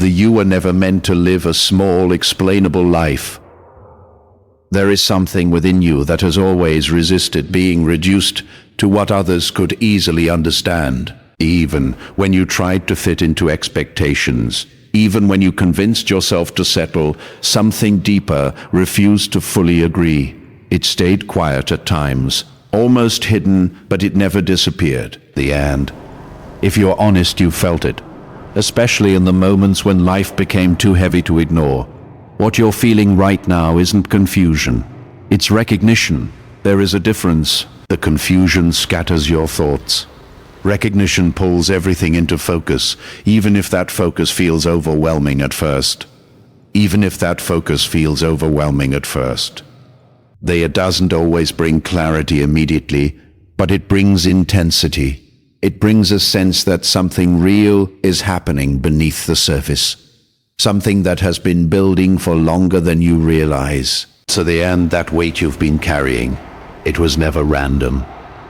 The you were never meant to live a small, explainable life. There is something within you that has always resisted being reduced to what others could easily understand, even when you tried to fit into expectations. Even when you convinced yourself to settle, something deeper refused to fully agree. It stayed quiet at times, almost hidden, but it never disappeared. The end. If you're honest, you felt it, especially in the moments when life became too heavy to ignore. What you're feeling right now isn't confusion. It's recognition. There is a difference. The confusion scatters your thoughts. Recognition pulls everything into focus, even if that focus feels overwhelming at first. It doesn't always bring clarity immediately, but it brings intensity. It brings a sense that something real is happening beneath the surface. Something that has been building for longer than you realize. To the end, that weight you've been carrying, it was never random.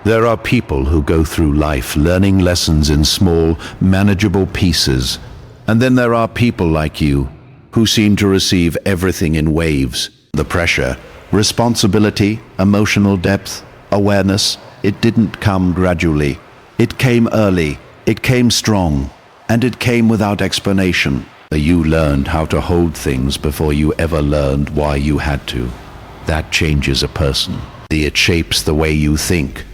There are people who go through life learning lessons in small, manageable pieces. And then there are people like you, who seem to receive everything in waves. The pressure, responsibility, emotional depth, awareness, it didn't come gradually. It came early, it came strong, and it came without explanation. You learned how to hold things before you ever learned why you had to. That changes a person. It shapes the way you think,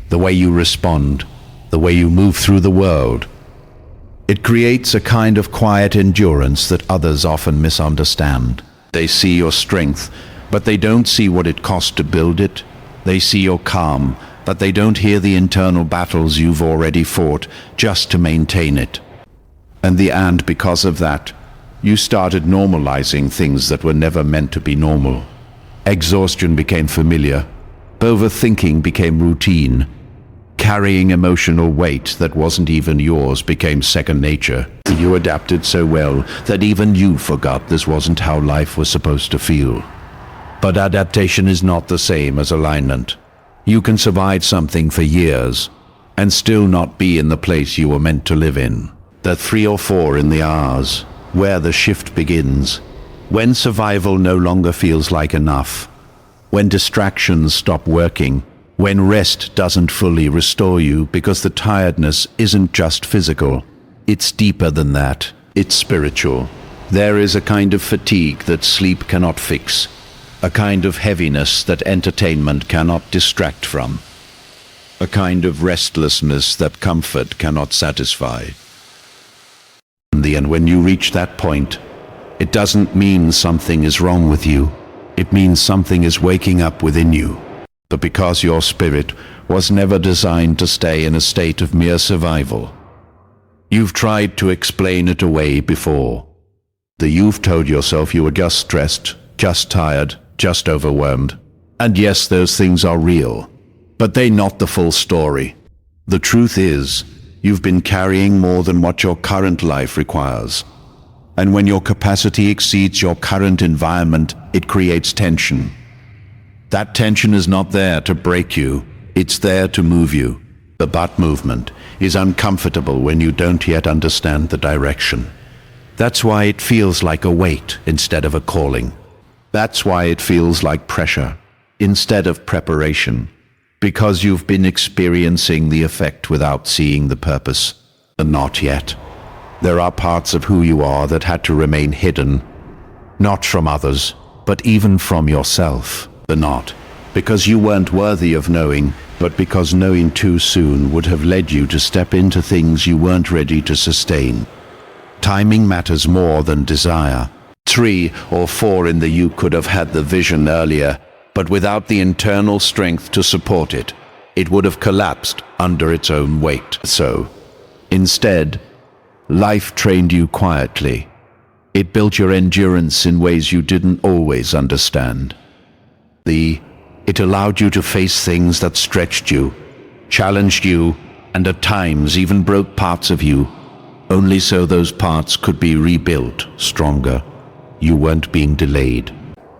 the way you respond, the way you move through the world. It creates a kind of quiet endurance that others often misunderstand. They see your strength, but they don't see what it cost to build it. They see your calm, but they don't hear the internal battles you've already fought just to maintain it. And because of that, you started normalizing things that were never meant to be normal. Exhaustion became familiar. Overthinking became routine. Carrying emotional weight that wasn't even yours became second nature. You adapted so well that even you forgot this wasn't how life was supposed to feel. But adaptation is not the same as alignment. You can survive something for years and still not be in the place you were meant to live in. The 3 or 4 in the hours, where the shift begins. When survival no longer feels like enough. When distractions stop working. When rest doesn't fully restore you because the tiredness isn't just physical. It's deeper than that. It's spiritual. There is a kind of fatigue that sleep cannot fix. A kind of heaviness that entertainment cannot distract from. A kind of restlessness that comfort cannot satisfy. And when you reach that point, it doesn't mean something is wrong with you. It means something is waking up within you. But because your spirit was never designed to stay in a state of mere survival. You've tried to explain it away before. You've told yourself you were just stressed, just tired, just overwhelmed. And yes, those things are real, but they're not the full story. The truth is, you've been carrying more than what your current life requires. And when your capacity exceeds your current environment, it creates tension. That tension is not there to break you, it's there to move you. The butt movement is uncomfortable when you don't yet understand the direction. That's why it feels like a weight instead of a calling. That's why it feels like pressure instead of preparation. Because you've been experiencing the effect without seeing the purpose. And not yet. There are parts of who you are that had to remain hidden. Not from others, but even from yourself. Not because you weren't worthy of knowing, but because knowing too soon would have led you to step into things you weren't ready to sustain. Timing matters more than desire. 3 or 4 in the you could have had the vision earlier, but without the internal strength to support it, it would have collapsed under its own weight. So, instead, life trained you quietly. It built your endurance in ways you didn't always understand. It allowed you to face things that stretched you, challenged you, and at times even broke parts of you, only so those parts could be rebuilt stronger. You weren't being delayed.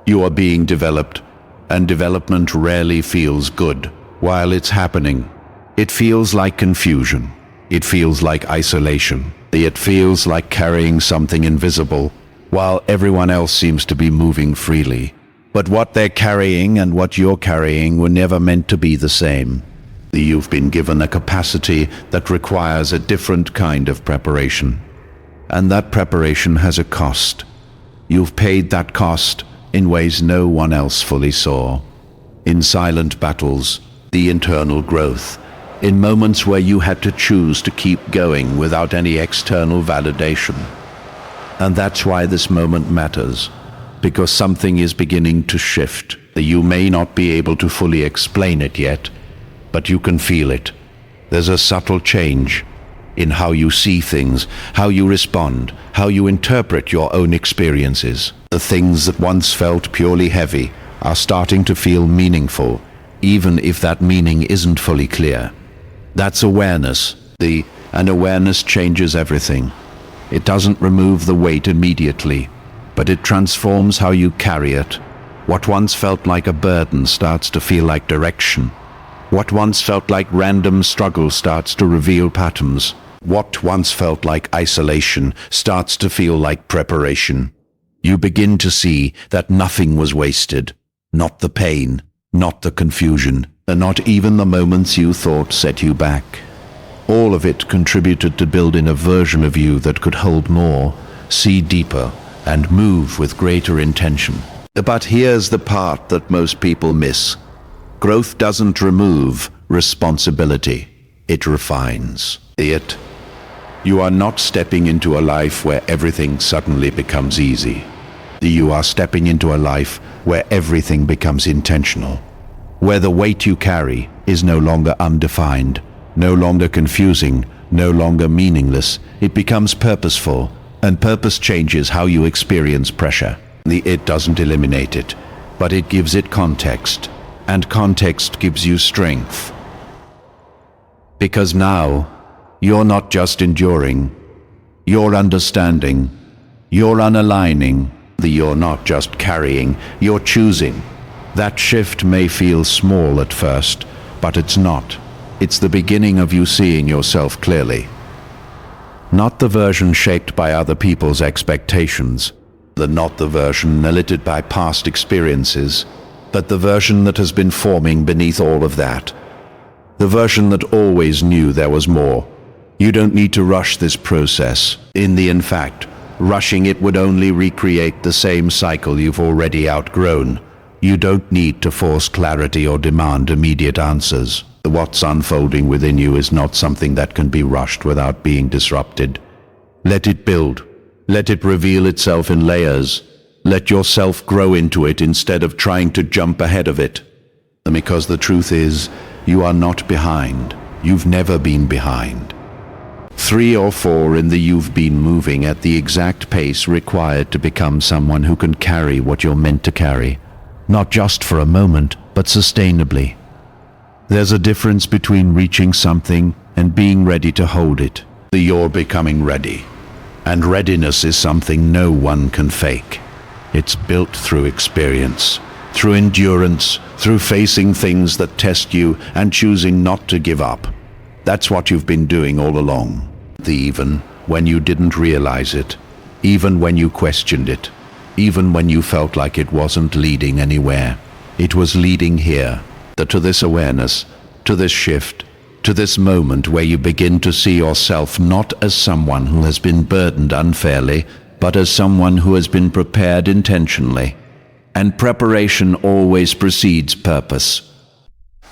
You are being developed, and development rarely feels good while it's happening. It feels like confusion. It feels like isolation. It feels like carrying something invisible, while everyone else seems to be moving freely. But what they're carrying and what you're carrying were never meant to be the same. You've been given a capacity that requires a different kind of preparation. And that preparation has a cost. You've paid that cost in ways no one else fully saw. In silent battles, the internal growth. In moments where you had to choose to keep going without any external validation. And that's why this moment matters. Because something is beginning to shift. You may not be able to fully explain it yet, but you can feel it. There's a subtle change in how you see things, how you respond, how you interpret your own experiences. The things that once felt purely heavy are starting to feel meaningful, even if that meaning isn't fully clear. That's awareness. And awareness changes everything. It doesn't remove the weight immediately, but it transforms how you carry it. What once felt like a burden starts to feel like direction. What once felt like random struggle starts to reveal patterns. What once felt like isolation starts to feel like preparation. You begin to see that nothing was wasted. Not the pain, not the confusion, and not even the moments you thought set you back. All of it contributed to building a version of you that could hold more, see deeper, and move with greater intention. But here's the part that most people miss. Growth doesn't remove responsibility. It refines it. You are not stepping into a life where everything suddenly becomes easy. You are stepping into a life where everything becomes intentional. Where the weight you carry is no longer undefined, no longer confusing, no longer meaningless. It becomes purposeful, and purpose changes how you experience pressure. It doesn't eliminate it, but it gives it context. And context gives you strength. Because now, you're not just enduring, you're understanding, you're unaligning, you're not just carrying, you're choosing. That shift may feel small at first, but it's not. It's the beginning of you seeing yourself clearly. Not the version shaped by other people's expectations, not the version knitted by past experiences, but the version that has been forming beneath all of that. The version that always knew there was more. You don't need to rush this process. In fact, rushing it would only recreate the same cycle you've already outgrown. You don't need to force clarity or demand immediate answers. What's unfolding within you is not something that can be rushed without being disrupted. Let it build. Let it reveal itself in layers. Let yourself grow into it instead of trying to jump ahead of it. Because the truth is, you are not behind. You've never been behind. 3 or 4 in the you've been moving at the exact pace required to become someone who can carry what you're meant to carry. Not just for a moment, but sustainably. There's a difference between reaching something and being ready to hold it. You're becoming ready. And readiness is something no one can fake. It's built through experience, through endurance, through facing things that test you and choosing not to give up. That's what you've been doing all along. Even when you didn't realize it, even when you questioned it, even when you felt like it wasn't leading anywhere. It was leading here, to this awareness, to this shift, to this moment where you begin to see yourself not as someone who has been burdened unfairly, but as someone who has been prepared intentionally. And preparation always precedes purpose.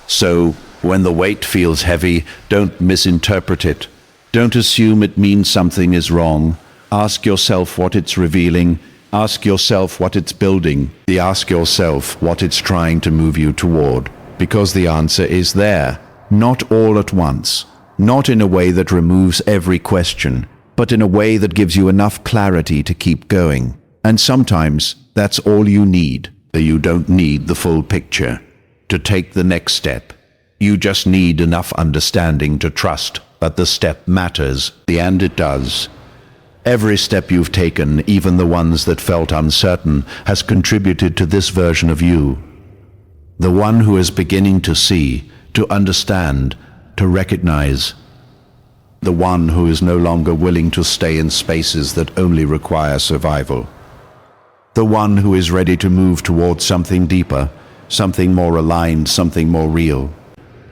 So, when the weight feels heavy, don't misinterpret it. Don't assume it means something is wrong. Ask yourself what it's revealing. Ask yourself what it's building. Ask yourself what it's trying to move you toward. Because the answer is there. Not all at once. Not in a way that removes every question, but in a way that gives you enough clarity to keep going. And sometimes that's all you need. You don't need the full picture to take the next step. You just need enough understanding to trust that the step matters, and it does. Every step you've taken, even the ones that felt uncertain, has contributed to this version of you. The one who is beginning to see, to understand, to recognize. the one who is no longer willing to stay in spaces that only require survival. The one who is ready to move towards something deeper, something more aligned, something more real.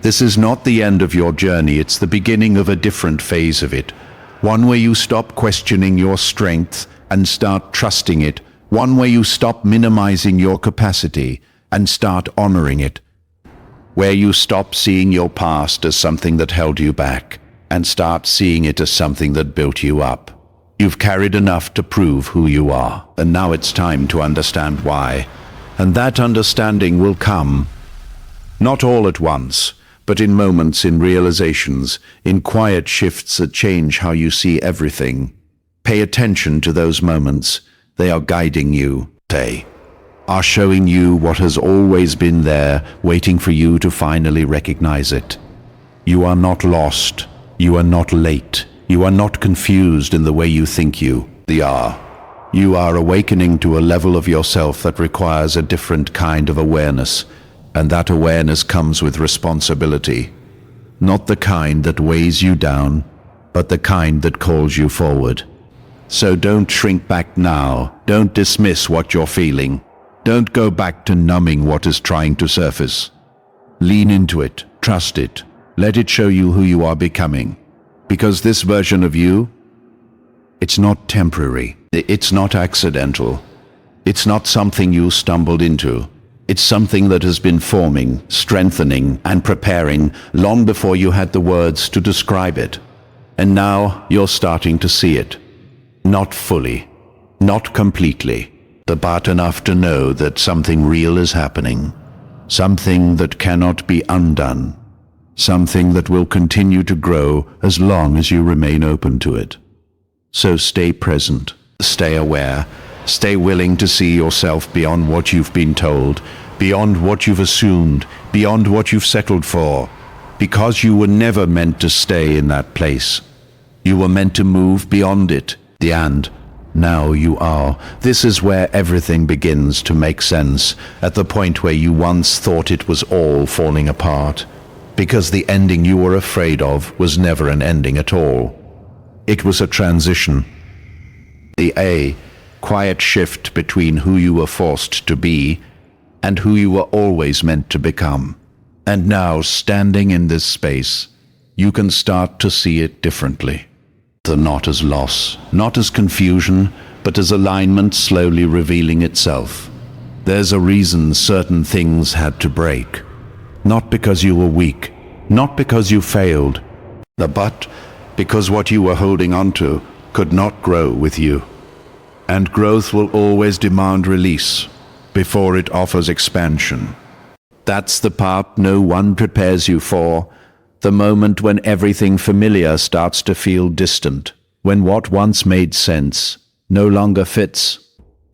This is not the end of your journey, it's the beginning of a different phase of it. One where you stop questioning your strength and start trusting it. One where you stop minimizing your capacity and start honoring it. Where you stop seeing your past as something that held you back and start seeing it as something that built you up. You've carried enough to prove who you are, and now it's time to understand why. And that understanding will come, not all at once, but in moments, in realizations, in quiet shifts that change how you see everything. Pay attention to those moments. They are guiding you. They are showing you what has always been there, waiting for you to finally recognize it. You are not lost. You are not late. You are not confused in the way you think you are. You are awakening to a level of yourself that requires a different kind of awareness, and that awareness comes with responsibility. Not the kind that weighs you down, but the kind that calls you forward. So don't shrink back now. Don't dismiss what you're feeling. Don't go back to numbing what is trying to surface. Lean into it. Trust it. Let it show you who you are becoming. Because this version of you, it's not temporary. It's not accidental. It's not something you stumbled into. It's something that has been forming, strengthening, and preparing long before you had the words to describe it. And now you're starting to see it. Not fully, not completely, but enough to know that something real is happening. Something that cannot be undone. Something that will continue to grow as long as you remain open to it. So stay present, stay aware, stay willing to see yourself beyond what you've been told, beyond what you've assumed, beyond what you've settled for, because you were never meant to stay in that place. You were meant to move beyond it, and now you are. This is where everything begins to make sense, at the point where you once thought it was all falling apart. Because the ending you were afraid of was never an ending at all. It was a transition. A quiet shift between who you were forced to be and who you were always meant to become. And now, standing in this space, you can start to see it differently. Not as loss, not as confusion, but as alignment slowly revealing itself. There's a reason certain things had to break. Not because you were weak, not because you failed, but because what you were holding onto could not grow with you. And growth will always demand release before it offers expansion. That's the part no one prepares you for, the moment when everything familiar starts to feel distant, when what once made sense no longer fits,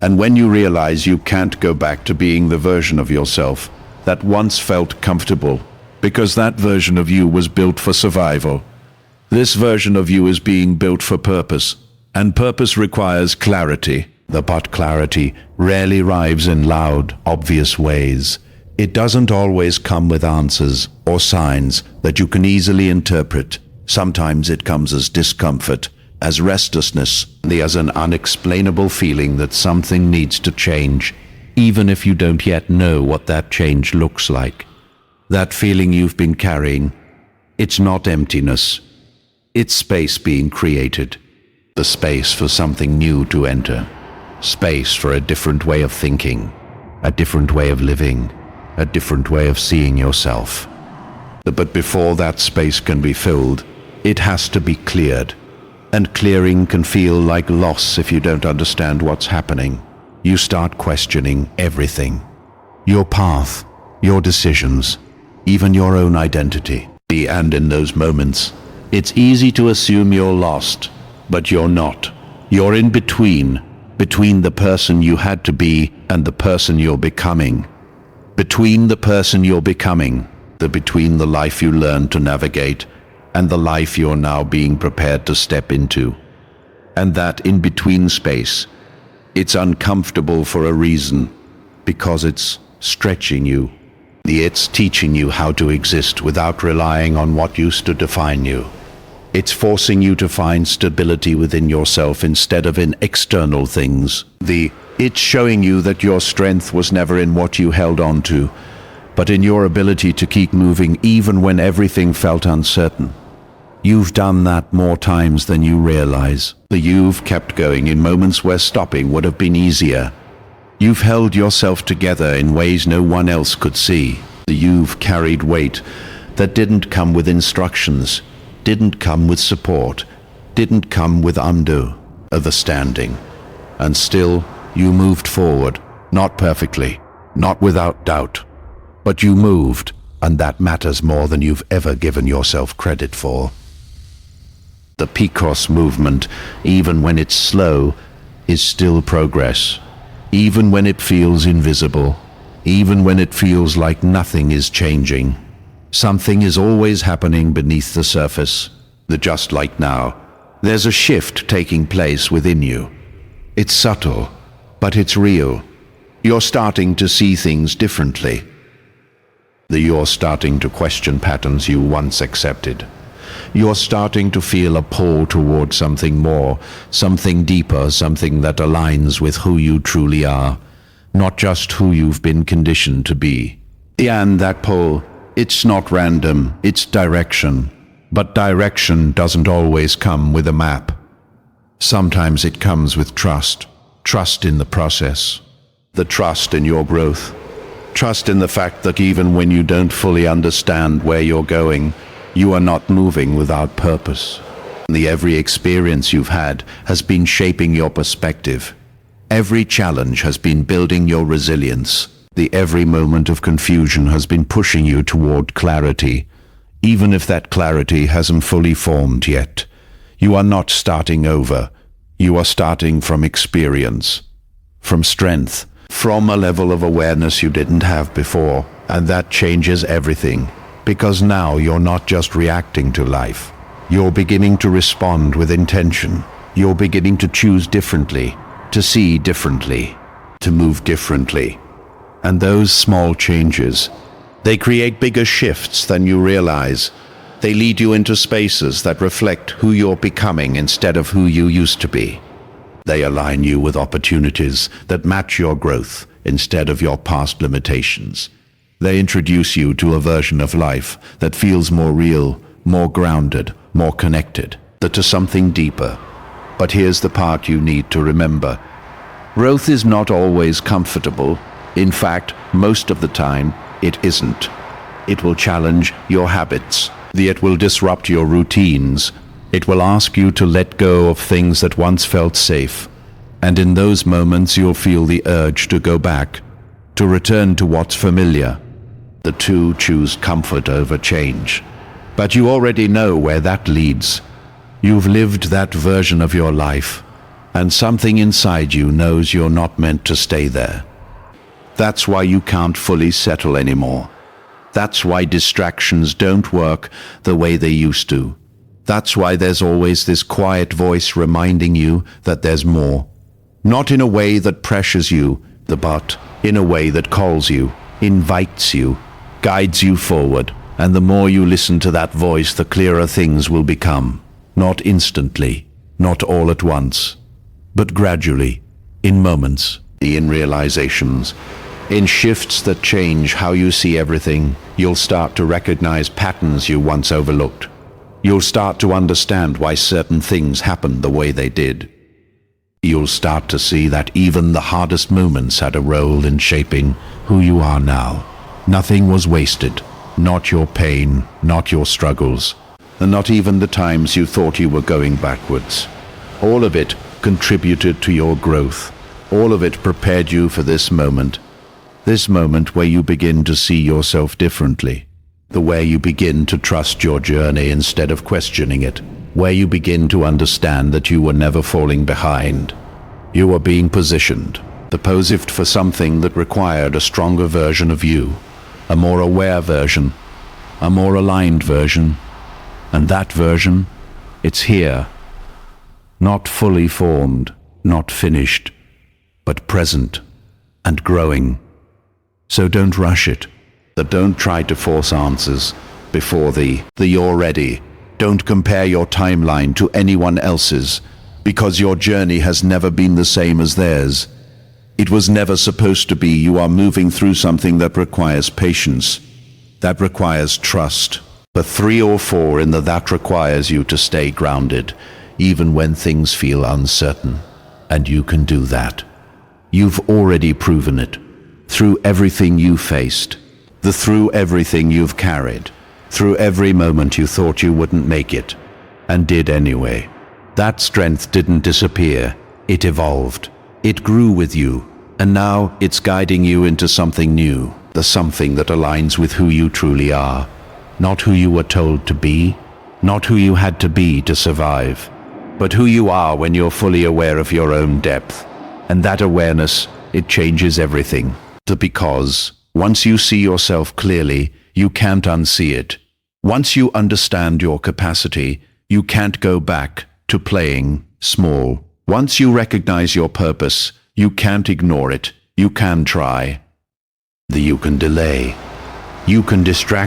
and when you realize you can't go back to being the version of yourself that once felt comfortable, because that version of you was built for survival. This version of you is being built for purpose, and purpose requires clarity. But clarity rarely arrives in loud, obvious ways. It doesn't always come with answers or signs that you can easily interpret. Sometimes it comes as discomfort, as restlessness, as an unexplainable feeling that something needs to change, even if you don't yet know what that change looks like. That feeling you've been carrying, it's not emptiness. It's space being created. The space for something new to enter. Space for a different way of thinking, a different way of living, a different way of seeing yourself. But before that space can be filled, it has to be cleared. And clearing can feel like loss if you don't understand what's happening. You start questioning everything. Your path, your decisions, even your own identity. And in those moments, it's easy to assume you're lost, but you're not. You're in between the person you had to be and the person you're becoming. Between the person you're becoming, between the life you learned to navigate and the life you're now being prepared to step into. And that in-between space, it's uncomfortable for a reason, because it's stretching you. It's teaching you how to exist without relying on what used to define you. It's forcing you to find stability within yourself instead of in external things. It's showing you that your strength was never in what you held on to, but in your ability to keep moving even when everything felt uncertain. You've done that more times than you realize. You've kept going in moments where stopping would have been easier. You've held yourself together in ways no one else could see. You've carried weight that didn't come with instructions, didn't come with support, didn't come with understanding. And still, you moved forward, not perfectly, not without doubt. But you moved, and that matters more than you've ever given yourself credit for. The PCOS movement, even when it's slow, is still progress. Even when it feels invisible, even when it feels like nothing is changing. Something is always happening beneath the surface. Just like now, there's a shift taking place within you. It's subtle, but it's real. You're starting to see things differently. You're starting to question patterns you once accepted. You're starting to feel a pull toward something more, something deeper, something that aligns with who you truly are, not just who you've been conditioned to be. And that pull, it's not random, it's direction. But direction doesn't always come with a map. Sometimes it comes with trust. Trust in the process. The trust in your growth. Trust in the fact that even when you don't fully understand where you're going, you are not moving without purpose. Every experience you've had has been shaping your perspective. Every challenge has been building your resilience. Every moment of confusion has been pushing you toward clarity, even if that clarity hasn't fully formed yet. You are not starting over. You are starting from experience, from strength, from a level of awareness you didn't have before. And that changes everything, because now you're not just reacting to life. You're beginning to respond with intention. You're beginning to choose differently, to see differently, to move differently. And those small changes, they create bigger shifts than you realize. They lead you into spaces that reflect who you're becoming instead of who you used to be. They align you with opportunities that match your growth instead of your past limitations. They introduce you to a version of life that feels more real, more grounded, more connected, to something deeper. But here's the part you need to remember. Growth is not always comfortable. In fact, most of the time, it isn't. It will challenge your habits. It will disrupt your routines. It will ask you to let go of things that once felt safe. And in those moments, you'll feel the urge to go back, to return to what's familiar. The two choose comfort over change. But you already know where that leads. You've lived that version of your life, and something inside you knows you're not meant to stay there. That's why you can't fully settle anymore. That's why distractions don't work the way they used to. That's why there's always this quiet voice reminding you that there's more. Not in a way that pressures you, but in a way that calls you, invites you, guides you forward. And the more you listen to that voice, the clearer things will become. Not instantly, not all at once, but gradually, in moments, in realizations. In shifts that change how you see everything. You'll start to recognize patterns you once overlooked. You'll start to understand why certain things happened the way they did. You'll start to see that even the hardest moments had a role in shaping who you are now. Nothing was wasted. Not your pain, not your struggles, and not even the times you thought you were going backwards. All of it contributed to your growth. All of it prepared you for this moment where you begin to see yourself differently, where you begin to trust your journey instead of questioning it, where you begin to understand that you were never falling behind. You were being positioned, posed for something that required a stronger version of you, a more aware version, a more aligned version. And that version, it's here, not fully formed, not finished, but present and growing. So don't rush it. Don't try to force answers before the you're ready. Don't compare your timeline to anyone else's, because your journey has never been the same as theirs. It was never supposed to be. You are moving through something that requires patience, that requires trust. The 3 or 4 in that requires you to stay grounded, even when things feel uncertain. And you can do that. You've already proven it. Through everything you faced, through everything you've carried, through every moment you thought you wouldn't make it, and did anyway. That strength didn't disappear. It evolved. It grew with you. And now it's guiding you into something new, the something that aligns with who you truly are. Not who you were told to be, not who you had to be to survive, but who you are when you're fully aware of your own depth. And that awareness, it changes everything. Because once you see yourself clearly, you can't unsee it. Once you understand your capacity, you can't go back to playing small. Once you recognize your purpose, you can't ignore it. You can try. You can delay. You can distract.